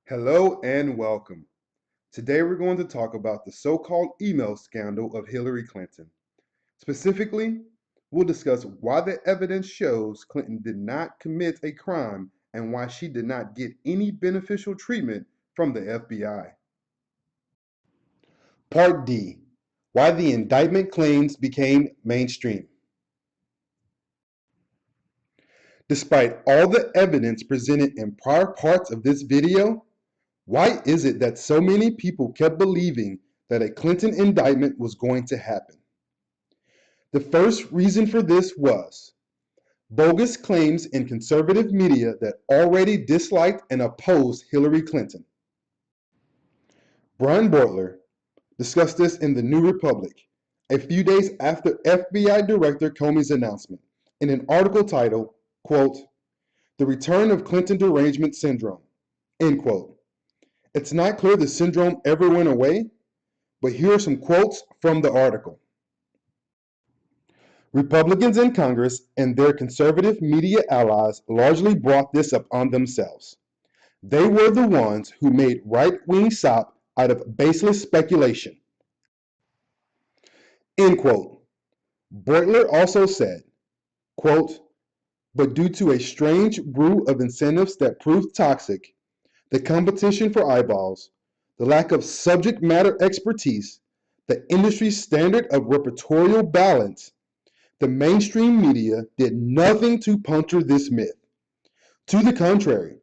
Hello and welcome. Today we're going to talk about the so-called email scandal of Hillary Clinton. Specifically, we'll discuss why the evidence shows Clinton did not commit a crime and why she did not get any beneficial treatment from the FBI. Part D: Why the indictment claims became mainstream. Despite all the evidence presented in prior parts of this video, why is it that so many people kept believing that a Clinton indictment was going to happen? The first reason for this was bogus claims in conservative media that already disliked and opposed Hillary Clinton. Brian Beutler discussed this in The New Republic a few days after FBI Director Comey's announcement in an article titled, quote, "The Return of Clinton Derangement Syndrome," end quote. It's not clear the syndrome ever went away, but here are some quotes from the article. Republicans in Congress and their conservative media allies largely brought this upon themselves. They were the ones who made right-wing sop out of baseless speculation. End quote. Beutler also said, quote, "But due to a strange brew of incentives that proved toxic, the competition for eyeballs, the lack of subject matter expertise, the industry's standard of repertorial balance, the mainstream media did nothing to puncture this myth. To the contrary,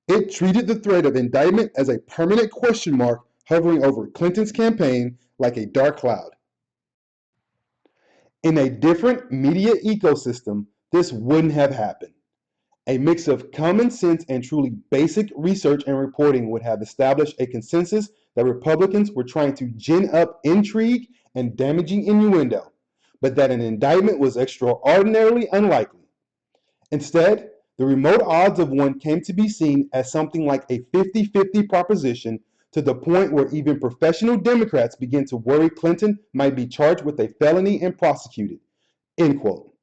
it treated the threat of indictment as a permanent question mark hovering over Clinton's campaign like a dark cloud. In a different media ecosystem, this wouldn't have happened. A mix of common sense and truly basic research and reporting would have established a consensus that Republicans were trying to gin up intrigue and damaging innuendo, but that an indictment was extraordinarily unlikely. Instead, the remote odds of one came to be seen as something like a 50-50 proposition, to the point where even professional Democrats began to worry Clinton might be charged with a felony and prosecuted. End quote.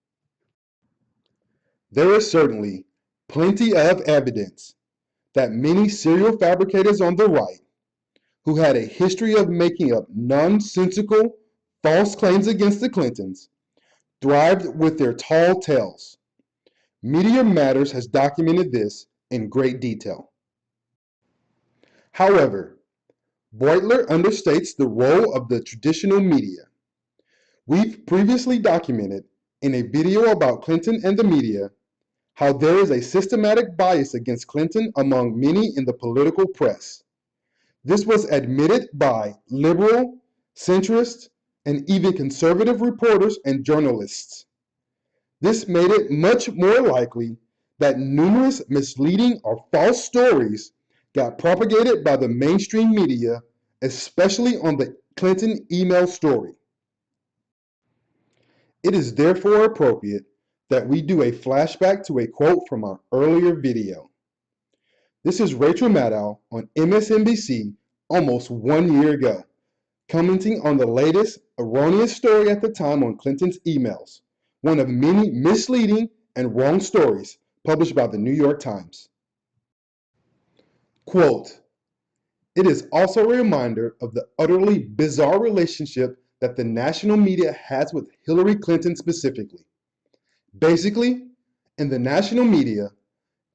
There is certainly plenty of evidence that many serial fabricators on the right, who had a history of making up nonsensical, false claims against the Clintons, thrived with their tall tales. Media Matters has documented this in great detail. However, Beutler understates the role of the traditional media. We've previously documented in a video about Clinton and the media how there is a systematic bias against Clinton among many in the political press. This was admitted by liberal, centrist, and even conservative reporters and journalists. This made it much more likely that numerous misleading or false stories got propagated by the mainstream media, especially on the Clinton email story. It is therefore appropriate that we do a flashback to a quote from our earlier video. This is Rachel Maddow on MSNBC almost 1 year ago, commenting on the latest erroneous story at the time on Clinton's emails, one of many misleading and wrong stories published by the New York Times. Quote, "It is also a reminder of the utterly bizarre relationship that the national media has with Hillary Clinton specifically. Basically, in the national media,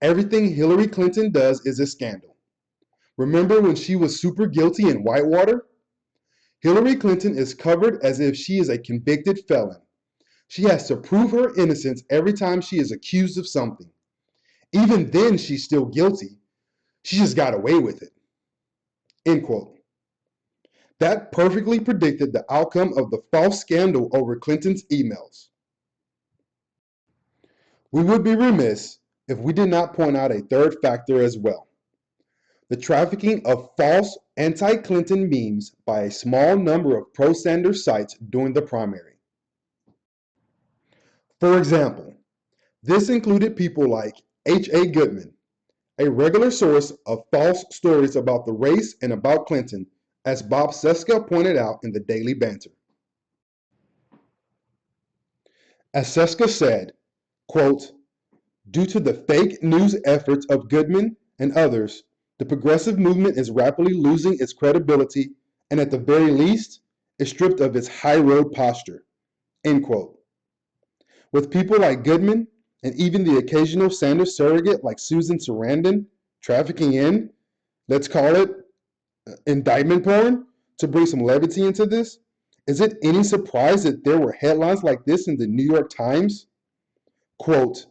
everything Hillary Clinton does is a scandal. Remember when she was super guilty in Whitewater? Hillary Clinton is covered as if she is a convicted felon. She has to prove her innocence every time she is accused of something. Even then, she's still guilty. She just got away with it." End quote. That perfectly predicted the outcome of the false scandal over Clinton's emails. We would be remiss if we did not point out a third factor as well: the trafficking of false anti-Clinton memes by a small number of pro-Sanders sites during the primary. For example, this included people like H.A. Goodman, a regular source of false stories about the race and about Clinton, as Bob Cesca pointed out in the Daily Banter. As Cesca said, quote, "Due to the fake news efforts of Goodman and others, The progressive movement is rapidly losing its credibility and at the very least is stripped of its high road posture. End quote. With people like Goodman and even the occasional Sanders surrogate like Susan Sarandon trafficking in, let's call it indictment porn, to bring some levity into this, is it any surprise that there were headlines like this in the New York Times? Quote,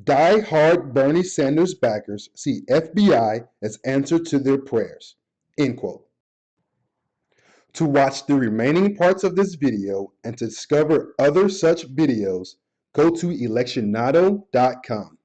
die-hard Bernie Sanders backers see FBI as answer to their prayers. End quote. To watch the remaining parts of this video and to discover other such videos, go to electionado.com.